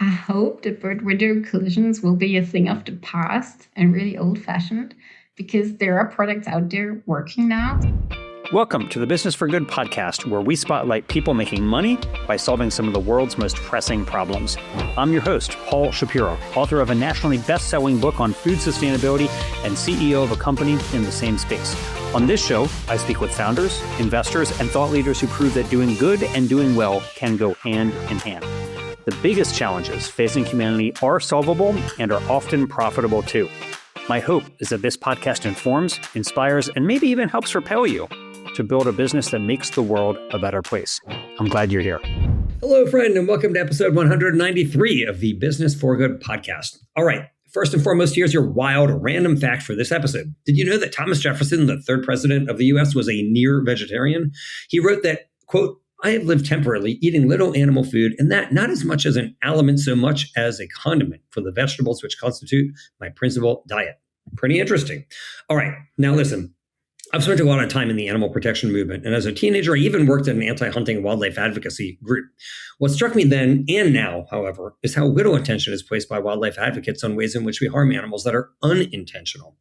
I hope that bird-window collisions will be a thing of the past and really old-fashioned, because there are products out there working now. Welcome to the Business for Good podcast, where we spotlight people making money by solving some of the world's most pressing problems. I'm your host, Paul Shapiro, author of a nationally best-selling book on food sustainability and CEO of a company in the same space. On this show, I speak with founders, investors, and thought leaders who prove that doing good and doing well can go hand in hand. The biggest challenges facing humanity are solvable and are often profitable too. My hope is that this podcast informs, inspires, and maybe even helps propel you to build a business that makes the world a better place. I'm glad you're here. Hello, friend, and welcome to episode 193 of the Business for Good podcast. All right, first and foremost, here's your wild random fact for this episode. Did you know that Thomas Jefferson, the third president of the U.S., was a near vegetarian? He wrote that, quote, "I have lived temporarily eating little animal food, and that not as much as an aliment so much as a condiment for the vegetables which constitute my principal diet." Pretty interesting. All right, now listen. I've spent a lot of time in the animal protection movement, and as a teenager, I even worked at an anti-hunting wildlife advocacy group. What struck me then and now, however, is how little attention is placed by wildlife advocates on ways in which we harm animals that are unintentional.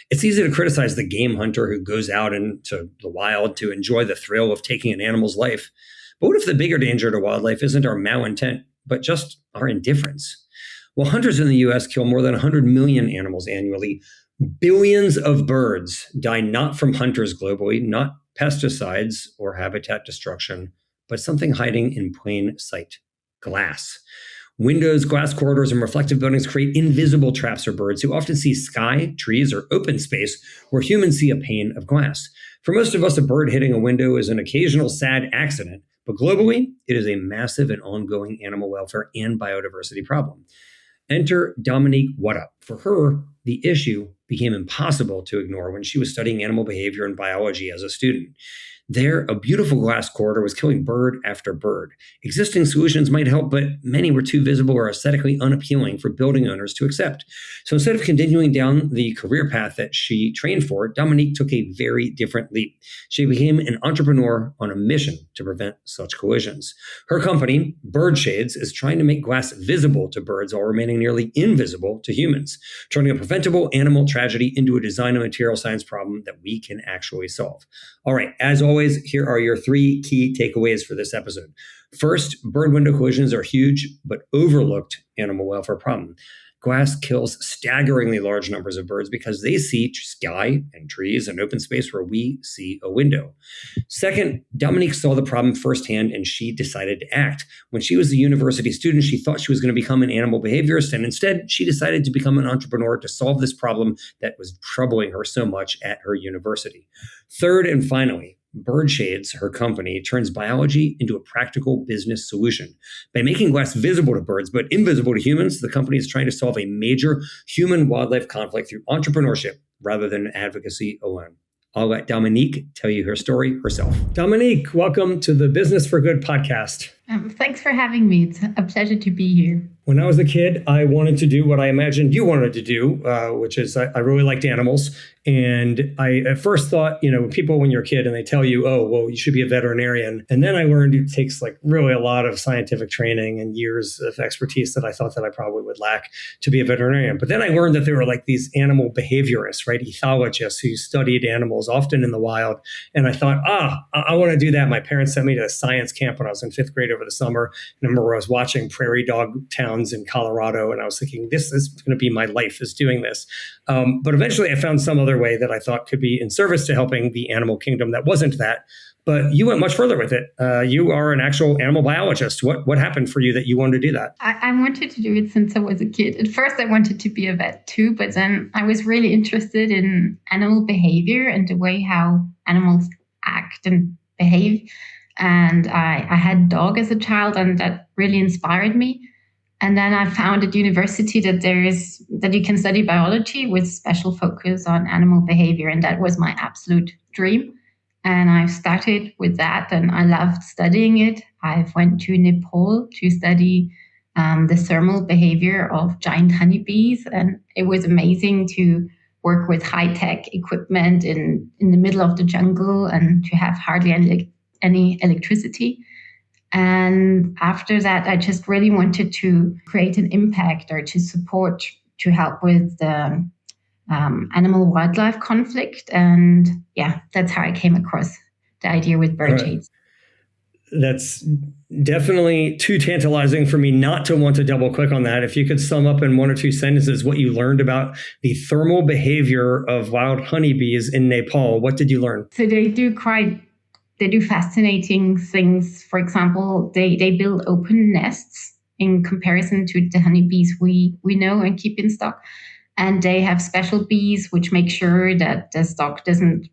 It's easy to criticize the game hunter who goes out into the wild to enjoy the thrill of taking an animal's life. But what if the bigger danger to wildlife isn't our malintent, but just our indifference? Well, hunters in the U.S. kill more than 100 million animals annually. Billions of birds die not from hunters globally, not pesticides or habitat destruction, but something hiding in plain sight: glass. Windows, glass corridors, and reflective buildings create invisible traps for birds who often see sky, trees, or open space where humans see a pane of glass. For most of us, a bird hitting a window is an occasional sad accident, but globally, it is a massive and ongoing animal welfare and biodiversity problem. Enter Dominique Waddoup. For her, the issue became impossible to ignore when she was studying animal behavior and biology as a student. There, a beautiful glass corridor was killing bird after bird. Existing solutions might help, but many were too visible or aesthetically unappealing for building owners to accept. So instead of continuing down the career path that she trained for, Dominique took a very different leap. She became an entrepreneur on a mission to prevent such collisions. Her company, BirdShades, is trying to make glass visible to birds while remaining nearly invisible to humans, turning a preventable animal tragedy into a design and material science problem that we can actually solve. All right, as always, here are your three key takeaways for this episode. First, bird window collisions are huge but overlooked animal welfare problem. Glass kills staggeringly large numbers of birds because they see sky and trees and open space where we see a window. Second, Dominique saw the problem firsthand and she decided to act. When she was a university student, she thought she was going to become an animal behaviorist, and instead she decided to become an entrepreneur to solve this problem that was troubling her so much at her university. Third and finally, BirdShades, her company, turns biology into a practical business solution. By making glass visible to birds but invisible to humans, the company is trying to solve a major human-wildlife conflict through entrepreneurship rather than advocacy alone. I'll let Dominique tell you her story herself. Dominique, welcome to the Business for Good podcast. Thanks for having me. It's a pleasure to be here. When I was a kid, I wanted to do what I imagined you wanted to do, which is I really liked animals. And I at first thought, people when you're a kid and they tell you, oh, well, you should be a veterinarian. And then I learned it takes really a lot of scientific training and years of expertise that I thought that I probably would lack to be a veterinarian. But then I learned that there were these animal behaviorists, right? Ethologists who studied animals often in the wild. And I thought, I want to do that. My parents sent me to a science camp when I was in fifth grade over the summer. And I remember I was watching prairie dog towns in Colorado, and I was thinking, this is going to be my life, is doing this. But eventually I found some other way that I thought could be in service to helping the animal kingdom that wasn't that. But you went much further with it. You are an actual animal biologist. What happened for you that you wanted to do that? I wanted to do it since I was a kid. At first, I wanted to be a vet too, but then I was really interested in animal behavior and the way how animals act and behave. And I had a dog as a child, and that really inspired me. And then I found at university that you can study biology with special focus on animal behavior, and that was my absolute dream. And I started with that, and I loved studying it. I went to Nepal to study the thermal behavior of giant honeybees, and it was amazing to work with high-tech equipment in the middle of the jungle and to have hardly any electricity. And after that, I just really wanted to create an impact or to support, to help with the animal-wildlife conflict. And yeah, that's how I came across the idea with BirdShades. That's definitely too tantalizing for me not to want to double click on that. If you could sum up in one or two sentences what you learned about the thermal behavior of wild honeybees in Nepal, what did you learn? So they do fascinating things. For example, they build open nests in comparison to the honeybees we know and keep in stock. And they have special bees which make sure that the stock doesn't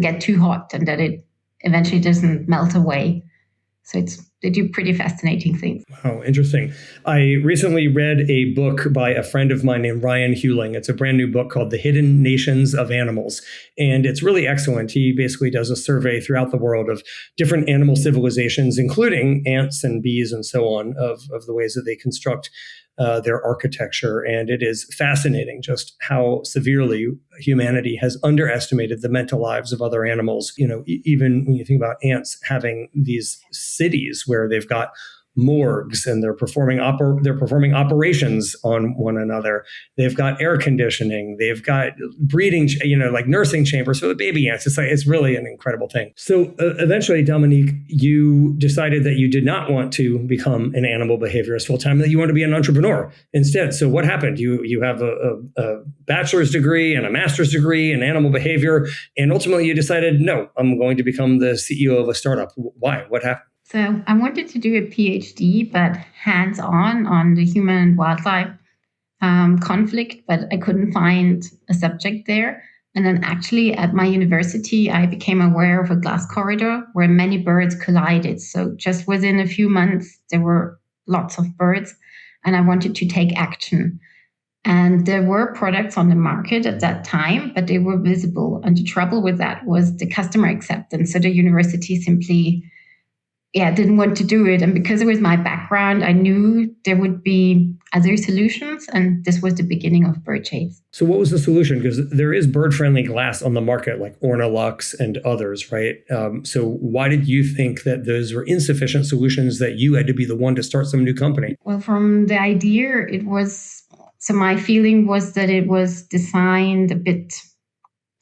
get too hot and that it eventually doesn't melt away. So they do pretty fascinating things. Wow, interesting. I recently read a book by a friend of mine named Ryan Hewling. It's a brand new book called The Hidden Nations of Animals. And it's really excellent. He basically does a survey throughout the world of different animal civilizations, including ants and bees and so on, of the ways that they construct their architecture. And it is fascinating just how severely humanity has underestimated the mental lives of other animals. Even when you think about ants having these cities where they've got morgues and they're performing operations on one another. They've got air conditioning. They've got breeding, like nursing chambers for the baby ants. It's really an incredible thing. So eventually, Dominique, you decided that you did not want to become an animal behaviorist full time, that you want to be an entrepreneur instead. So what happened? You have a bachelor's degree and a master's degree in animal behavior, and ultimately you decided, no, I'm going to become the CEO of a startup. Why? What happened? So I wanted to do a PhD, but hands-on the human and wildlife conflict, but I couldn't find a subject there. And then actually at my university, I became aware of a glass corridor where many birds collided. So just within a few months, there were lots of birds, and I wanted to take action. And there were products on the market at that time, but they were visible. And the trouble with that was the customer acceptance. So the university simply didn't want to do it. And because it was my background, I knew there would be other solutions. And this was the beginning of BirdShades. So what was the solution? Because there is bird-friendly glass on the market, like Ornalux and others, right? So why did you think that those were insufficient solutions, that you had to be the one to start some new company? Well, from the idea, my feeling was that it was designed a bit,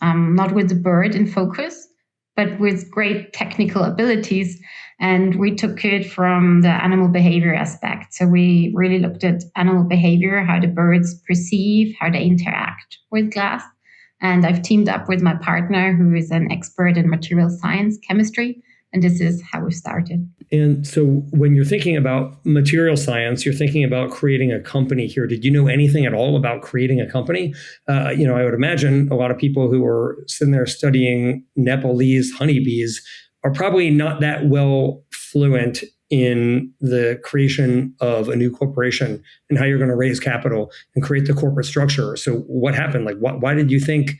not with the bird in focus, but with great technical abilities. And we took it from the animal behavior aspect. So we really looked at animal behavior, how the birds perceive, how they interact with glass. And I've teamed up with my partner, who is an expert in material science, chemistry. And this is how we started. And so when you're thinking about material science, you're thinking about creating a company here. Did you know anything at all about creating a company? I would imagine a lot of people who are sitting there studying Nepalese honeybees are probably not that well fluent in the creation of a new corporation and how you're going to raise capital and create the corporate structure. So what happened? Like, why did you think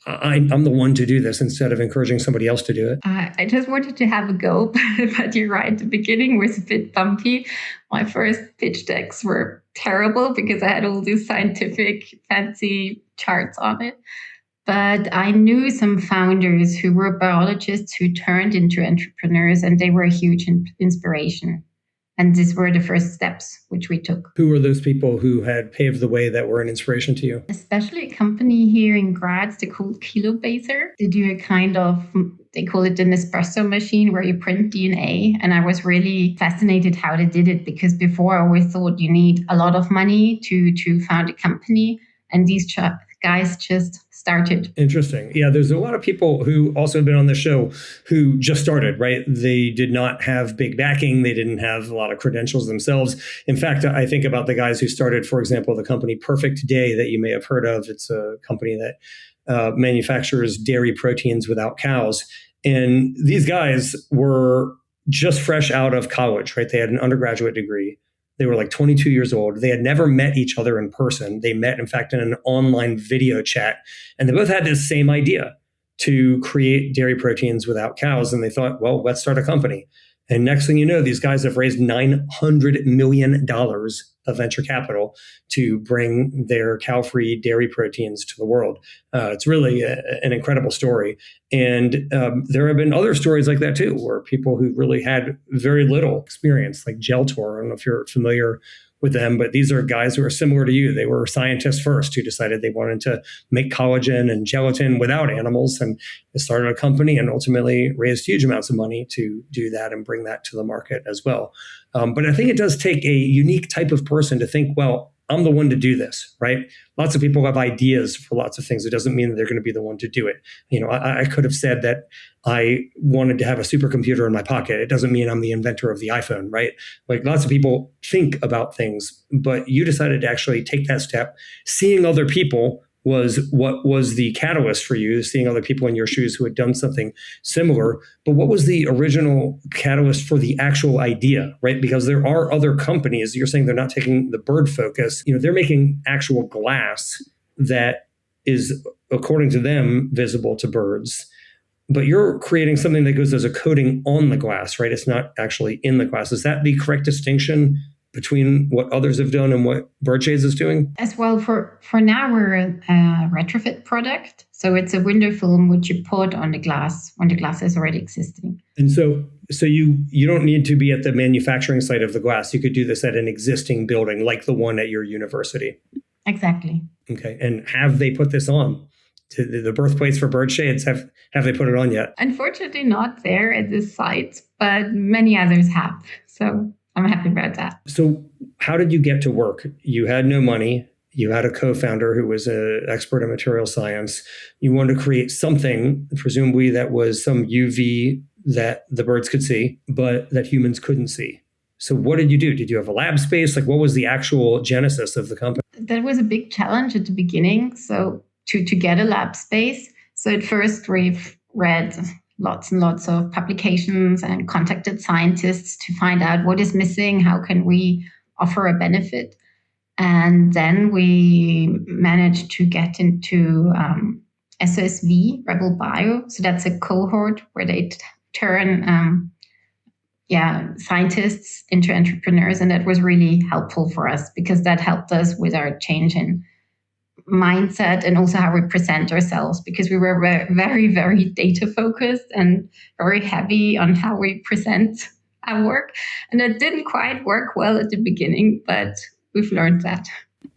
I'm the one to do this instead of encouraging somebody else to do it? I just wanted to have a go, but you're right. The beginning was a bit bumpy. My first pitch decks were terrible because I had all these scientific fancy charts on it. But I knew some founders who were biologists who turned into entrepreneurs, and they were a huge inspiration. And these were the first steps which we took. Who were those people who had paved the way that were an inspiration to you? Especially a company here in Graz, they called Kilobaser. They do they call it an espresso machine where you print DNA. And I was really fascinated how they did it, because before I always thought you need a lot of money to found a company. And these guys just started. Interesting. Yeah, there's a lot of people who also have been on the show who just started, right? They did not have big backing. They didn't have a lot of credentials themselves. In fact, I think about the guys who started, for example, the company Perfect Day that you may have heard of. It's a company that manufactures dairy proteins without cows. And these guys were just fresh out of college, right? They had an undergraduate degree. They were like 22 years old. They had never met each other in person. They met, in fact, in an online video chat. And they both had this same idea to create dairy proteins without cows. And they thought, well, let's start a company. And next thing you know, these guys have raised $900 million of venture capital to bring their cow-free dairy proteins to the world. It's really an incredible story. And there have been other stories like that too, where people who really had very little experience, like Geltor, I don't know if you're familiar with them, but these are guys who are similar to you. They were scientists first who decided they wanted to make collagen and gelatin without animals, and they started a company and ultimately raised huge amounts of money to do that and bring that to the market as well. But I think it does take a unique type of person to think, well, I'm the one to do this, right? Lots of people have ideas for lots of things. It doesn't mean that they're going to be the one to do it. I could have said that I wanted to have a supercomputer in my pocket. It doesn't mean I'm the inventor of the iPhone, right? Like lots of people think about things, but you decided to actually take that step. Seeing other people was what was the catalyst for you, seeing other people in your shoes who had done something similar. But what was the original catalyst for the actual idea, right? Because there are other companies, you're saying they're not taking the bird focus, they're making actual glass that is, according to them, visible to birds. But you're creating something that goes as a coating on the glass, right? It's not actually in the glass. Is that the correct distinction between what others have done and what BirdShades is doing? As well, for now, we're a retrofit product. So it's a window film which you put on the glass when the glass is already existing. And so you don't need to be at the manufacturing site of the glass. You could do this at an existing building like the one at your university. Exactly. Okay. And have they put this on? To the birthplace for BirdShades, have they put it on yet? Unfortunately, not there at this site, but many others have. So I'm happy about that. So how did you get to work? You had no money. You had a co-founder who was an expert in material science. You wanted to create something, presumably that was some UV that the birds could see, but that humans couldn't see. So what did you do? Did you have a lab space? Like what was the actual genesis of the company? That was a big challenge at the beginning. So to get a lab space. So at first we've read lots and lots of publications and contacted scientists to find out what is missing, how can we offer a benefit. And then we managed to get into SOSV, Rebel Bio. So that's a cohort where they turn scientists into entrepreneurs. And that was really helpful for us because that helped us with our change in mindset and also how we present ourselves, because we were very, very data focused and very heavy on how we present our work. And it didn't quite work well at the beginning, but we've learned that.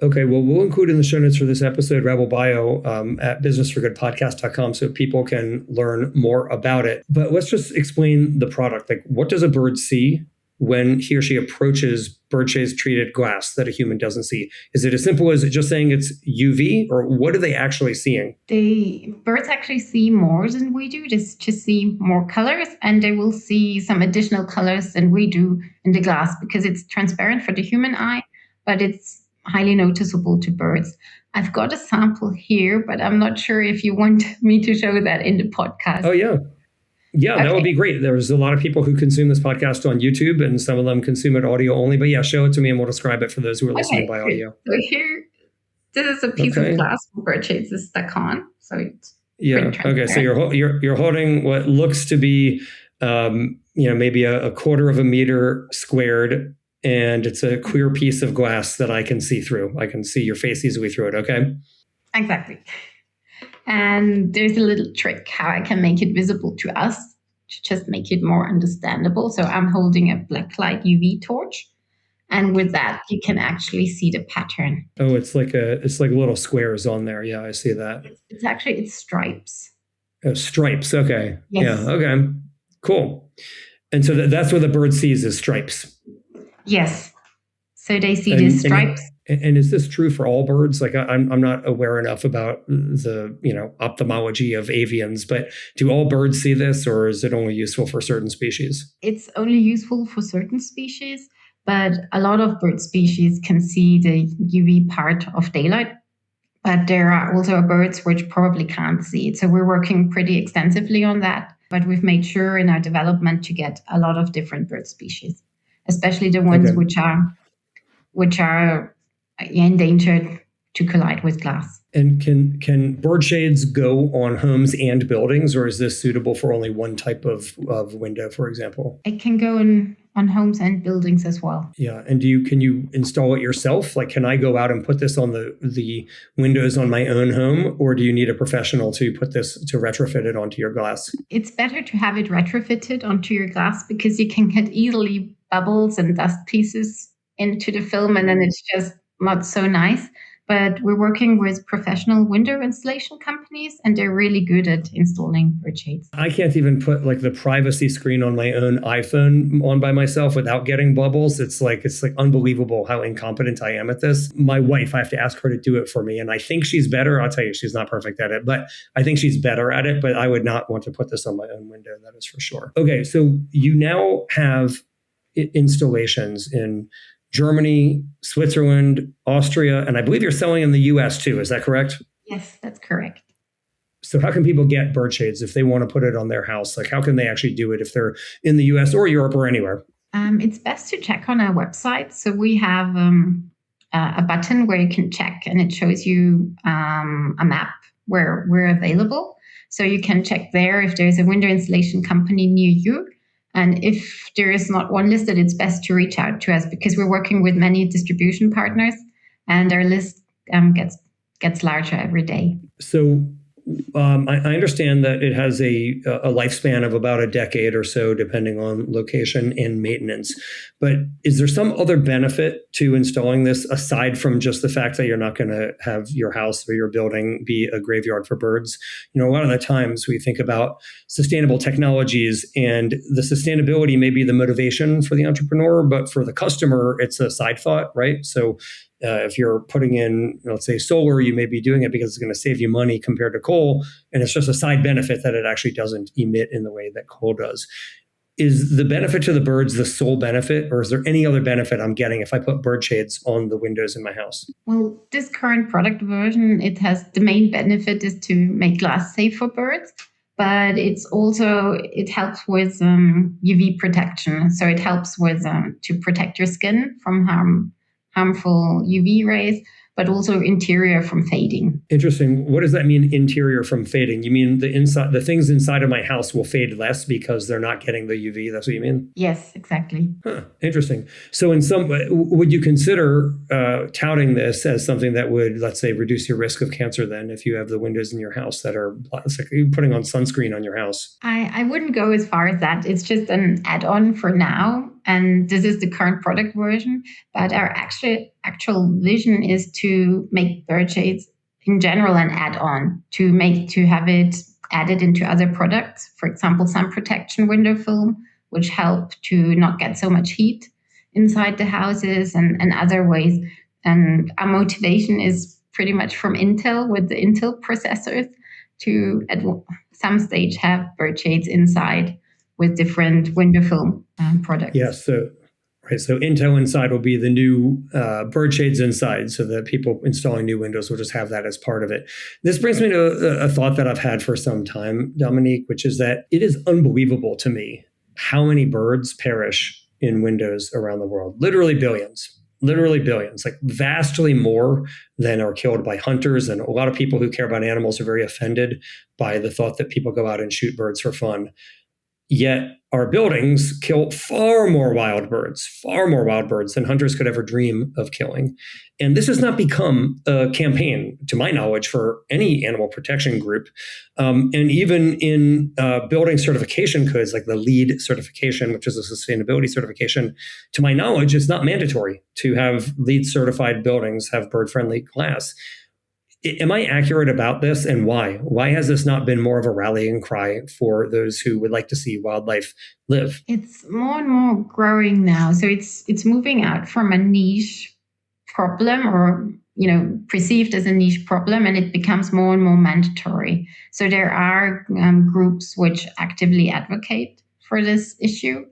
Okay, well, we'll include in the show notes for this episode, Rebel Bio at businessforgoodpodcast.com so people can learn more about it. But let's just explain the product. Like, what does a bird see when he or she approaches BirdShades treated glass that a human doesn't see? Is it as simple as just saying it's UV, or what are they actually seeing? The birds actually see more than we do. They just see more colors, and they will see some additional colors than we do in the glass because it's transparent for the human eye, but it's highly noticeable to birds. I've got a sample here, but I'm not sure if you want me to show that in the podcast. Oh, yeah. Yeah, Okay. That would be great. There's a lot of people who consume this podcast on YouTube, and some of them consume it audio only. But yeah, show it to me and we'll describe it for those who are listening by audio. So here, this is a piece of glass BirdShades is stuck on. So it's okay. So you're holding what looks to be, maybe a quarter of a meter squared, and it's a clear piece of glass that I can see through. I can see your face easily through it. Okay. Exactly. And there's a little trick how I can make it visible to us to just make it more understandable. So I'm holding a blacklight UV torch. And with that, you can actually see the pattern. Oh, it's like little squares on there. Yeah, I see that. It's stripes. Oh, stripes. Okay. Yes. Yeah. Okay. Cool. And so that's what the bird sees is stripes. Yes. So they see these stripes. And is this true for all birds? Like I'm not aware enough about the ophthalmology of avians, but do all birds see this, or is it only useful for certain species? It's only useful for certain species, but a lot of bird species can see the UV part of daylight. But there are also birds which probably can't see it. So we're working pretty extensively on that. But we've made sure in our development to get a lot of different bird species, especially the ones which are endangered to collide with glass. And can bird shades go on homes and buildings, or is this suitable for only one type of window, for example? It can go on homes and buildings as well. Yeah. And can you install it yourself? Like, can I go out and put this on the windows on my own home, or do you need a professional to retrofit it onto your glass? It's better to have it retrofitted onto your glass because you can get easily bubbles and dust pieces into the film, and then it's just not so nice. But we're working with professional window installation companies, and they're really good at installing bird shades. I can't even put like the privacy screen on my own iPhone on by myself without getting bubbles. It's like unbelievable how incompetent I am at this. My wife, I have to ask her to do it for me. And I think she's better. I'll tell you, she's not perfect at it, but I think she's better at it. But I would not want to put this on my own window. That is for sure. Okay. So you now have installations in Germany, Switzerland, Austria, and I believe you're selling in the US too. Is that correct? Yes, that's correct. So how can people get bird shades if they want to put it on their house? Like, how can they actually do it if they're in the US or Europe or anywhere? It's best to check on our website. So we have a button where you can check, and it shows you a map where we're available. So you can check there if there's a window installation company near you. And if there is not one listed, it's best to reach out to us because we're working with many distribution partners, and our list gets larger every day. So I understand that it has a lifespan of about a decade or so, depending on location and maintenance. But is there some other benefit to installing this aside from just the fact that you're not going to have your house or your building be a graveyard for birds? You know, a lot of the times we think about sustainable technologies, and the sustainability may be the motivation for the entrepreneur, but for the customer, it's a side thought, right? So if you're putting in, let's say, solar, you may be doing it because it's going to save you money compared to coal. And it's just a side benefit that it actually doesn't emit in the way that coal does. Is the benefit to the birds the sole benefit, or is there any other benefit I'm getting if I put bird shades on the windows in my house? Well, this current product version, it has the main benefit is to make glass safe for birds, but it helps with UV protection. So it helps with to protect your skin from harmful UV rays, but also interior from fading. Interesting. What does that mean, interior from fading? You mean the things inside of my house will fade less because they're not getting the UV? That's what you mean? Yes, exactly. Huh, interesting. So in some way, would you consider touting this as something that would, let's say, reduce your risk of cancer then if you have the windows in your house that are plastic, putting on sunscreen on your house? I wouldn't go as far as that. It's just an add-on for now. And this is the current product version. But our actual vision is to make bird shades in general an add-on, to have it added into other products. For example, sun protection window film, which help to not get so much heat inside the houses, and other ways. And our motivation is pretty much from Intel, with the Intel processors, to at some stage have bird shades inside with different window film products. Yes. So Intel inside will be the new bird shades inside, so that people installing new windows will just have that as part of it. This brings me to a thought that I've had for some time, Dominique, which is that it is unbelievable to me how many birds perish in windows around the world. Literally billions, like vastly more than are killed by hunters. And a lot of people who care about animals are very offended by the thought that people go out and shoot birds for fun. Yet our buildings kill far more wild birds than hunters could ever dream of killing. And this has not become a campaign, to my knowledge, for any animal protection group. And even in building certification codes, like the LEED certification, which is a sustainability certification, to my knowledge, it's not mandatory to have LEED certified buildings have bird-friendly glass. Am I accurate about this, and why? Why has this not been more of a rallying cry for those who would like to see wildlife live? It's more and more growing now. So it's moving out from a niche problem, or perceived as a niche problem, and it becomes more and more mandatory. So there are groups which actively advocate for this issue,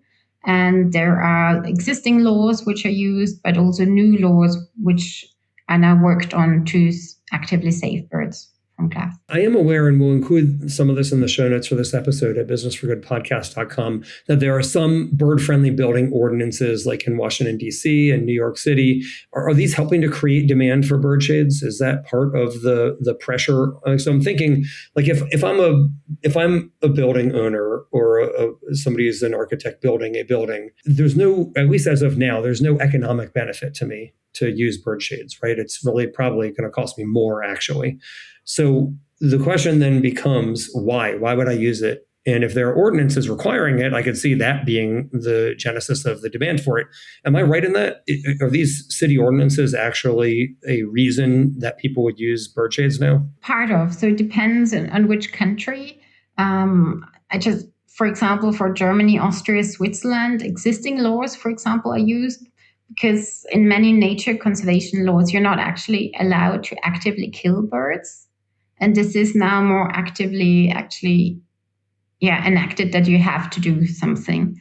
and there are existing laws which are used, but also new laws which are now worked on to actively save birds glass. I am aware, and we'll include some of this in the show notes for this episode at businessforgoodpodcast.com, that there are some bird-friendly building ordinances like in Washington, D.C. and New York City. Are these helping to create demand for bird shades? Is that part of the pressure? So I'm thinking, like, if I'm a building owner or somebody who's an architect building a building, there's no, at least as of now, there's no economic benefit to me to use bird shades, right? It's really probably going to cost me more, actually. So the question then becomes, why? Why would I use it? And if there are ordinances requiring it, I could see that being the genesis of the demand for it. Am I right in that? Are these city ordinances actually a reason that people would use bird shades now? Part of. So it depends on which country. For example, for Germany, Austria, Switzerland, existing laws, for example, are used because in many nature conservation laws, you're not actually allowed to actively kill birds. And this is now more actively enacted that you have to do something.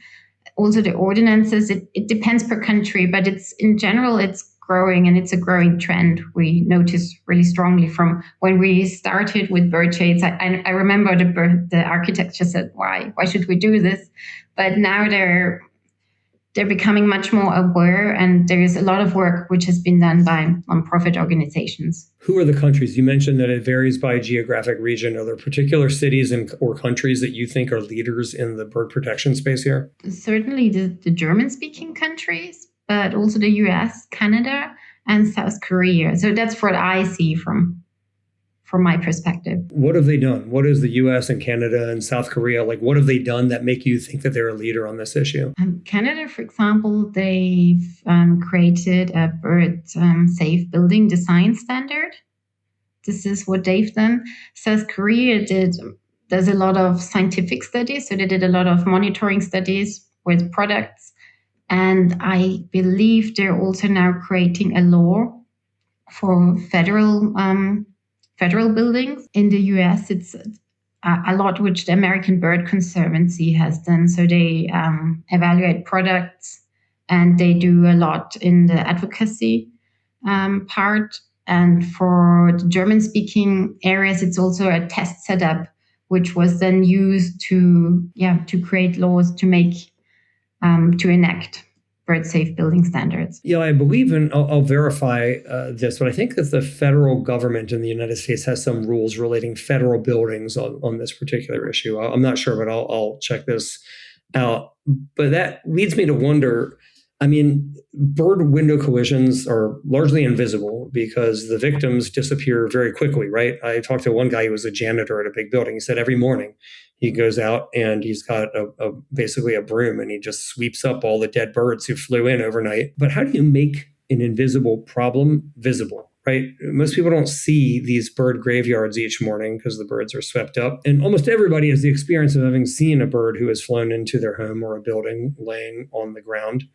Also, the ordinances, it depends per country, but it's in general, it's growing and it's a growing trend. We notice really strongly from when we started with bird shades. I remember the architects just said, why should we do this? But now they're becoming much more aware, and there's a lot of work which has been done by nonprofit organizations. Who are the countries? You mentioned that it varies by geographic region. Are there particular cities or countries that you think are leaders in the bird protection space here? Certainly the German-speaking countries, but also the US, Canada, and South Korea. So that's what I see from my perspective. What have they done? What is the US and Canada and South Korea, like, what have they done that make you think that they're a leader on this issue? Canada, for example, they've created a bird safe building design standard. This is what they've done. South Korea there's a lot of scientific studies. So they did a lot of monitoring studies with products. And I believe they're also now creating a law for federal buildings. In the US, it's a lot which the American Bird Conservancy has done. So they evaluate products and they do a lot in the advocacy part. And for the German-speaking areas, it's also a test setup, which was then used to create laws to enact bird-safe building standards. Yeah, I believe in, I'll verify this, but I think that the federal government in the United States has some rules relating federal buildings on this particular issue. I'm not sure, but I'll check this out. But that leads me to wonder, I mean, bird window collisions are largely invisible because the victims disappear very quickly, right? I talked to one guy who was a janitor at a big building. He said every morning he goes out and he's got basically a broom and he just sweeps up all the dead birds who flew in overnight. But how do you make an invisible problem visible, right? Most people don't see these bird graveyards each morning because the birds are swept up. And almost everybody has the experience of having seen a bird who has flown into their home or a building laying on the ground.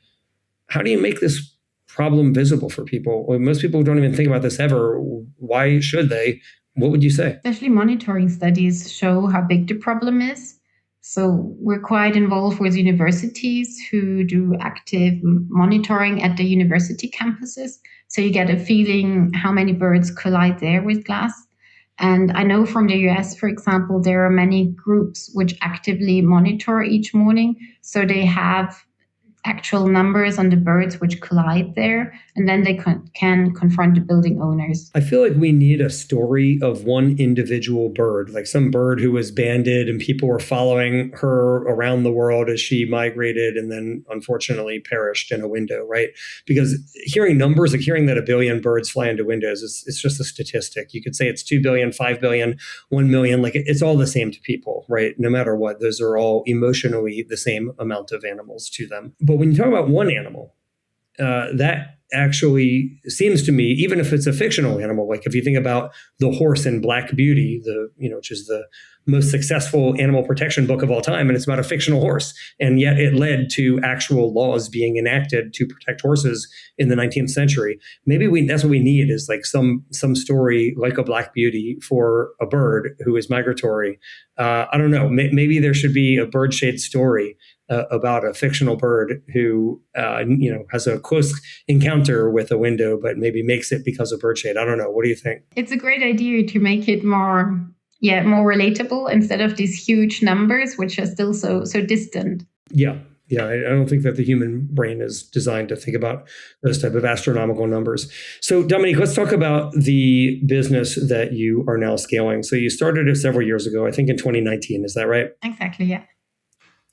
How do you make this problem visible for people? Well, most people don't even think about this ever. Why should they? What would you say? Especially monitoring studies show how big the problem is. So we're quite involved with universities who do active monitoring at the university campuses. So you get a feeling how many birds collide there with glass. And I know from the US, for example, there are many groups which actively monitor each morning. So they have actual numbers on the birds which collide there, and then they can confront the building owners. I feel like we need a story of one individual bird, like some bird who was banded and people were following her around the world as she migrated and then unfortunately perished in a window, right? Because hearing numbers, like hearing that 1 billion birds fly into windows, it's just a statistic. You could say it's 2 billion, 5 billion, 1 million, like it's all the same to people, right? No matter what, those are all emotionally the same amount of animals to them. But when you talk about one animal, that actually seems to me, even if it's a fictional animal, like if you think about the horse in Black Beauty, which is the most successful animal protection book of all time, and it's about a fictional horse, and yet it led to actual laws being enacted to protect horses in the 19th century. Maybe that's what we need, is like some story like a Black Beauty for a bird who is migratory. I don't know. Maybe there should be a bird shade story about a fictional bird who, has a close encounter with a window, but maybe makes it because of birdshade. I don't know. What do you think? It's a great idea to make it more relatable instead of these huge numbers, which are still so distant. Yeah. Yeah, I don't think that the human brain is designed to think about those type of astronomical numbers. So, Dominique, let's talk about the business that you are now scaling. So you started it several years ago, I think in 2019. Is that right? Exactly, yeah.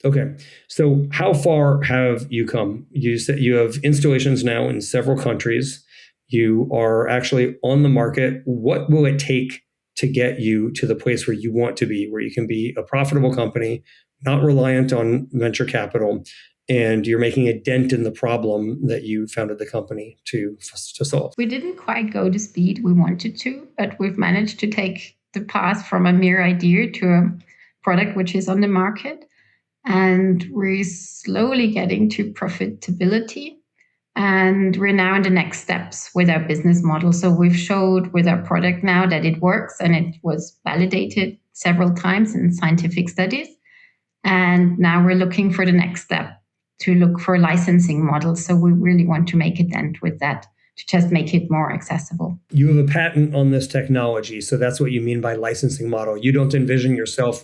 Okay. So how far have you come? You said you have installations now in several countries. You are actually on the market. What will it take to get you to the place where you want to be, where you can be a profitable company, not reliant on venture capital, and you're making a dent in the problem that you founded the company to solve? We didn't quite go the speed we wanted to, but we've managed to take the path from a mere idea to a product which is on the market. And we're slowly getting to profitability. And we're now in the next steps with our business model. So we've showed with our product now that it works, and it was validated several times in scientific studies. And now we're looking for the next step to look for licensing models. So we really want to make a dent with that, to just make it more accessible. You have a patent on this technology. So that's what you mean by licensing model. You don't envision yourself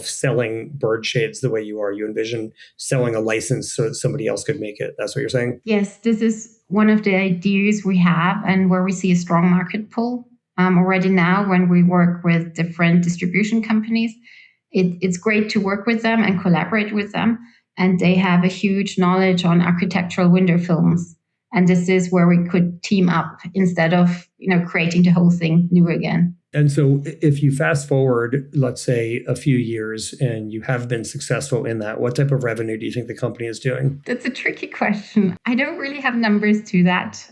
selling bird shades the way you are. You envision selling a license so that somebody else could make it. That's what you're saying? Yes, this is one of the ideas we have and where we see a strong market pull. Already now, when we work with different distribution companies, it's great to work with them and collaborate with them. And they have a huge knowledge on architectural window films. And this is where we could team up instead of, creating the whole thing new again. And so if you fast forward, let's say a few years, and you have been successful in that, what type of revenue do you think the company is doing? That's a tricky question. I don't really have numbers to that.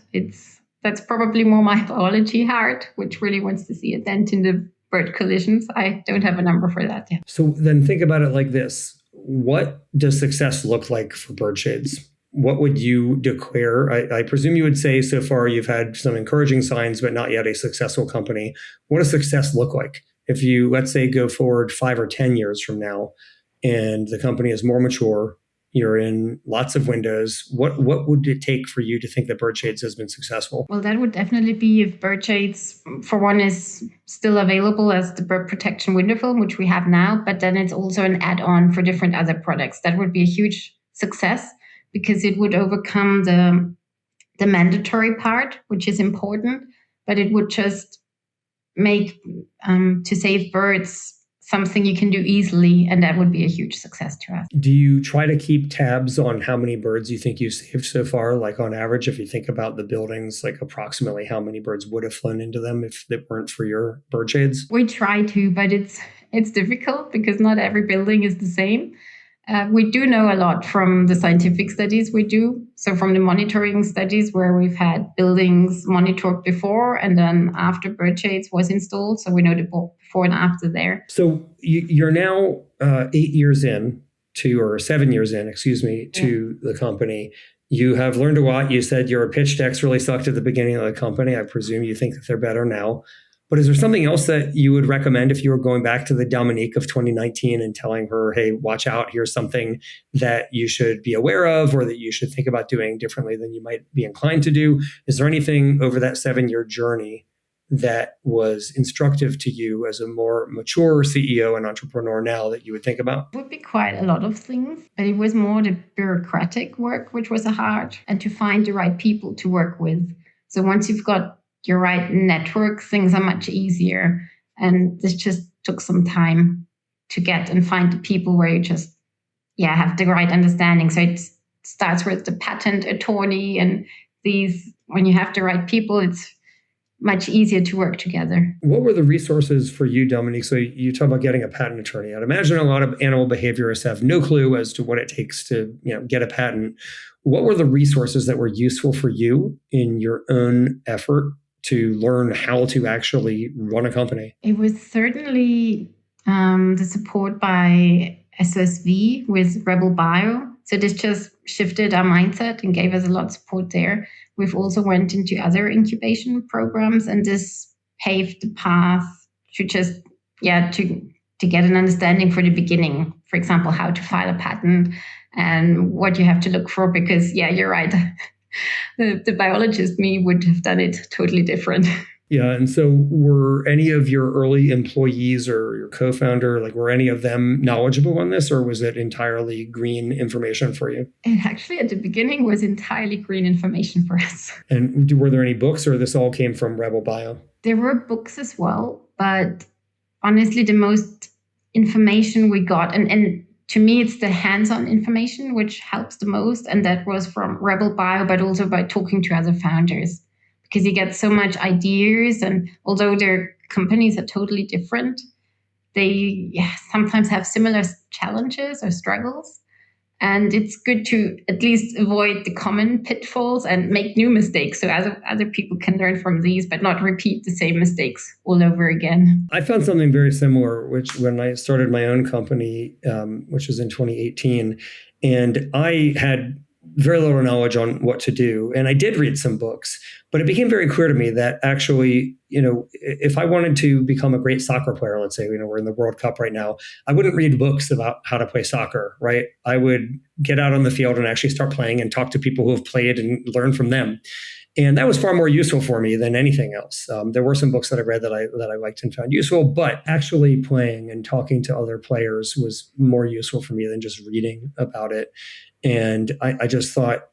That's probably more my biology heart, which really wants to see a dent in the bird collisions. I don't have a number for that yet. So then think about it like this. What does success look like for BirdShades? What would you declare? I presume you would say so far you've had some encouraging signs, but not yet a successful company. What does success look like? If you, let's say, go forward 5 or 10 years from now, and the company is more mature, you're in lots of windows, what would it take for you to think that BirdShades has been successful? Well, that would definitely be if BirdShades, for one, is still available as the bird protection window film, which we have now, but then it's also an add-on for different other products. That would be a huge success, because it would overcome the mandatory part, which is important, but it would just make to save birds something you can do easily, and that would be a huge success to us. Do you try to keep tabs on how many birds you think you've saved so far? Like on average, if you think about the buildings, like approximately how many birds would have flown into them if it weren't for your BirdShades? We try to, but it's difficult because not every building is the same. We do know a lot from the scientific studies we do. So from the monitoring studies where we've had buildings monitored before and then after BirdShades was installed. So we know the before and after there. So you're now 8 years in to, or 7 years in, to the company. You have learned a lot. You said your pitch decks really sucked at the beginning of the company. I presume you think that they're better now. But is there something else that you would recommend if you were going back to the Dominique of 2019 and telling her, hey, watch out, here's something that you should be aware of or that you should think about doing differently than you might be inclined to do? Is there anything over that 7-year journey that was instructive to you as a more mature CEO and entrepreneur now that you would think about? It would be quite a lot of things, but it was more the bureaucratic work, which was hard, and to find the right people to work with. So once you've got your right network, things are much easier. And this just took some time to get and find the people where you just, have the right understanding. So it starts with the patent attorney and when you have the right people, it's much easier to work together. What were the resources for you, Dominique? So you talk about getting a patent attorney. I'd imagine a lot of animal behaviorists have no clue as to what it takes to get a patent. What were the resources that were useful for you in your own effort to learn how to actually run a company? It was certainly the support by SOSV with Rebel Bio. So this just shifted our mindset and gave us a lot of support there. We've also went into other incubation programs, and this paved the path to just, to get an understanding for the beginning. for example, how to file a patent and what you have to look for. Because, yeah, you're right. The biologist me would have done it totally different. Yeah. And so were any of your early employees or your co-founder, were any of them knowledgeable on this, or was it entirely green information for you? It actually, at the beginning, was entirely green information for us. And were there any books, or this all came from Rebel Bio? There were books as well, but honestly, the most information we got, and to me, it's the hands-on information which helps the most. And that was from Rebel Bio, but also by talking to other founders. Because you get so much ideas, and although their companies are totally different, they sometimes have similar challenges or struggles. And it's good to at least avoid the common pitfalls and make new mistakes so other people can learn from these, but not repeat the same mistakes all over again. I found something very similar, which when I started my own company, which was in 2018, and I had very little knowledge on what to do. And I did read some books, but it became very clear to me that actually, if I wanted to become a great soccer player, let's say, we're in the World Cup right now, I wouldn't read books about how to play soccer, right? I would get out on the field and actually start playing and talk to people who have played and learn from them. And that was far more useful for me than anything else. There were some books that I read that I liked and found useful, but actually playing and talking to other players was more useful for me than just reading about it. And I just thought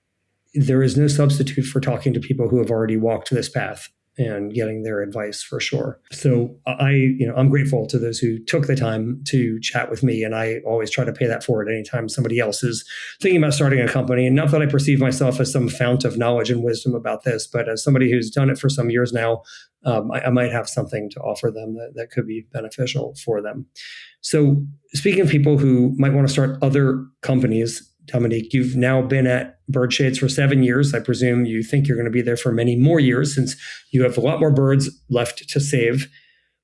there is no substitute for talking to people who have already walked this path and getting their advice for sure. So I'm grateful to those who took the time to chat with me. And I always try to pay that forward anytime somebody else is thinking about starting a company. And not that I perceive myself as some fount of knowledge and wisdom about this, but as somebody who's done it for some years now, I might have something to offer them that could be beneficial for them. So speaking of people who might want to start other companies, Dominique, you've now been at BirdShades for 7 years. I presume you think you're going to be there for many more years since you have a lot more birds left to save.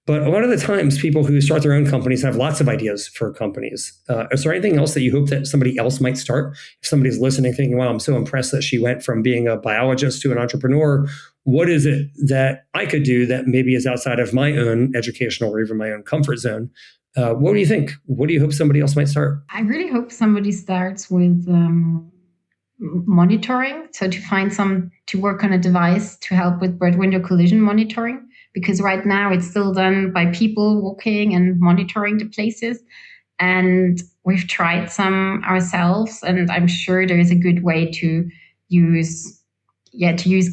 But a lot of the times, people who start their own companies have lots of ideas for companies. Is there anything else that you hope that somebody else might start? If somebody's listening thinking, wow, I'm so impressed that she went from being a biologist to an entrepreneur, what is it that I could do that maybe is outside of my own educational or even my own comfort zone? What do you think? What do you hope somebody else might start? I really hope somebody starts with monitoring. So to work on a device to help with bird window collision monitoring, because right now it's still done by people walking and monitoring the places. And we've tried some ourselves, and I'm sure there is a good way to use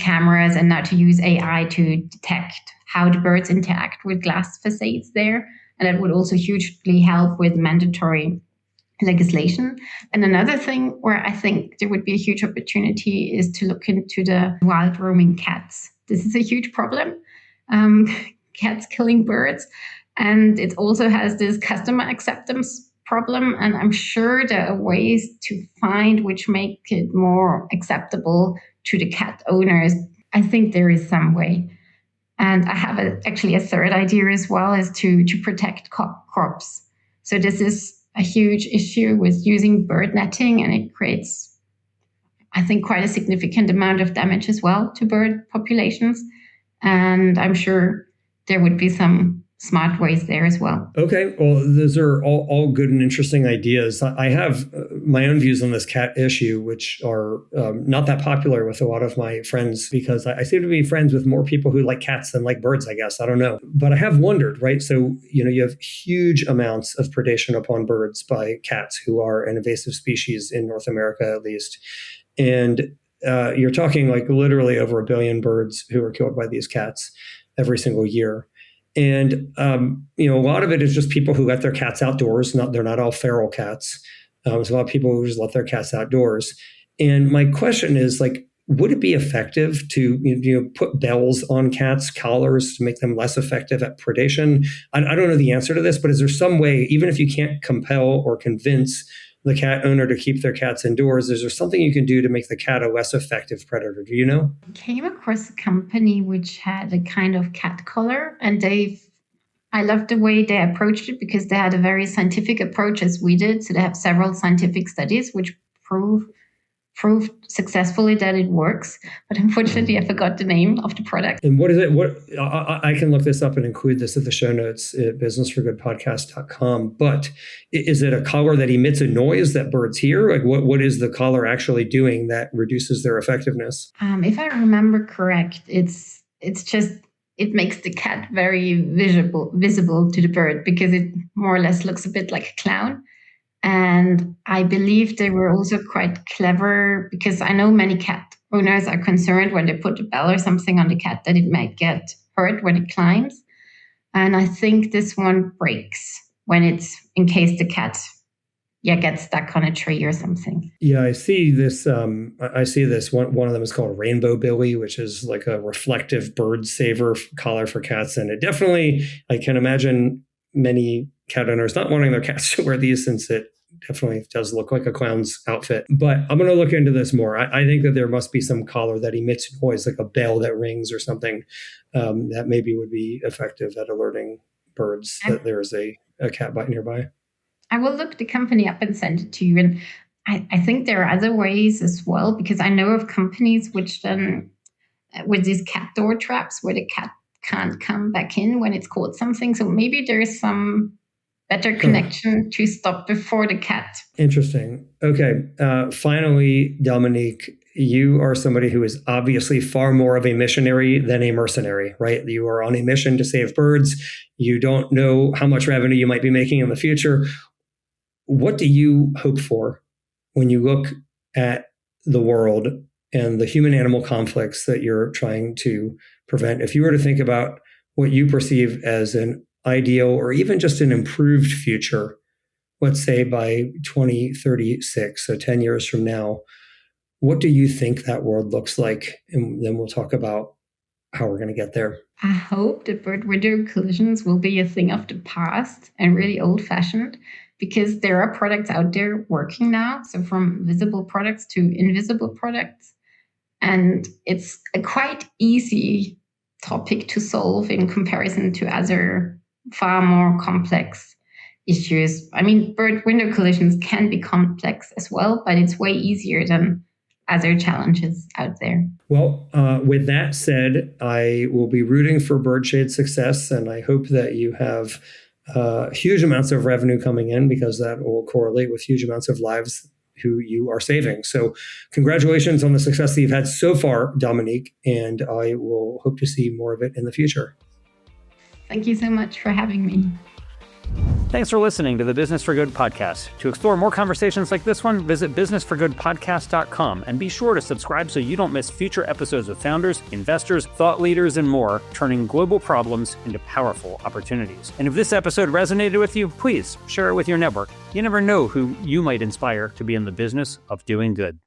cameras and not to use AI to detect how the birds interact with glass facades there. And that would also hugely help with mandatory legislation. And another thing where I think there would be a huge opportunity is to look into the wild roaming cats. This is a huge problem. Cats killing birds. And it also has this customer acceptance problem. And I'm sure there are ways to find which make it more acceptable to the cat owners. I think there is some way. And I have actually a third idea as well, is to protect crops. So this is a huge issue with using bird netting, and it creates, I think, quite a significant amount of damage as well to bird populations. And I'm sure there would be some smart ways there as well. Okay. Well, those are all good and interesting ideas. I have my own views on this cat issue, which are not that popular with a lot of my friends, because I seem to be friends with more people who like cats than like birds, I guess. I don't know. But I have wondered, right? So, you have huge amounts of predation upon birds by cats, who are an invasive species in North America, at least. And you're talking like literally over 1 billion birds who are killed by these cats every single year. And, a lot of it is just people who let their cats outdoors. They're not all feral cats. There's a lot of people who just let their cats outdoors. And my question is, would it be effective to, put bells on cats, collars, to make them less effective at predation? I don't know the answer to this, but is there some way, even if you can't compel or convince the cat owner to keep their cats indoors, is there something you can do to make the cat a less effective predator? Do you know? I came across a company which had a kind of cat collar, and I loved the way they approached it, because they had a very scientific approach as we did. So they have several scientific studies which prove proved successfully that it works, but unfortunately I forgot the name of the product. And what is it? What I can look this up and include this at the show notes at businessforgoodpodcast.com. But is it a collar that emits a noise that birds hear? Like what is the collar actually doing that reduces their effectiveness? If I remember correct, it's just it makes the cat very visible to the bird because it more or less looks a bit like a clown. And I believe they were also quite clever because I know many cat owners are concerned when they put a bell or something on the cat that it might get hurt when it climbs. And I think this one breaks when it's in case the cat gets stuck on a tree or something. Yeah, I see this. I see this. One of them is called Rainbow Billy, which is like a reflective bird saver collar for cats. And it definitely, I can imagine many cat owners not wanting their cats to wear these since it definitely does look like a clown's outfit. But I'm going to look into this more. I think that there must be some collar that emits noise, like a bell that rings or something, that maybe would be effective at alerting birds that there's a cat bite nearby. I will look the company up and send it to you. And I think there are other ways as well, because I know of companies which then, with these cat door traps where the cat can't come back in when it's caught something. So maybe there is some better connection to stop before the cat. Interesting. Okay. Finally, Dominique, you are somebody who is obviously far more of a missionary than a mercenary, right? You are on a mission to save birds. You don't know how much revenue you might be making in the future. What do you hope for when you look at the world and the human-animal conflicts that you're trying to prevent? If you were to think about what you perceive as an ideal or even just an improved future, let's say by 2036, so 10 years from now, what do you think that world looks like? And then we'll talk about how we're going to get there. I hope that bird-window collisions will be a thing of the past and really old-fashioned, because there are products out there working now. So from visible products to invisible products. And it's a quite easy topic to solve in comparison to other far more complex issues. I mean, bird-window collisions can be complex as well, but it's way easier than other challenges out there. Well, with that said, I will be rooting for BirdShades' success, and I hope that you have huge amounts of revenue coming in, because that will correlate with huge amounts of lives who you are saving. So congratulations on the success that you've had so far, Dominique, and I will hope to see more of it in the future. Thank you so much for having me. Thanks for listening to the Business for Good podcast. To explore more conversations like this one, visit businessforgoodpodcast.com and be sure to subscribe so you don't miss future episodes with founders, investors, thought leaders, and more, turning global problems into powerful opportunities. And if this episode resonated with you, please share it with your network. You never know who you might inspire to be in the business of doing good.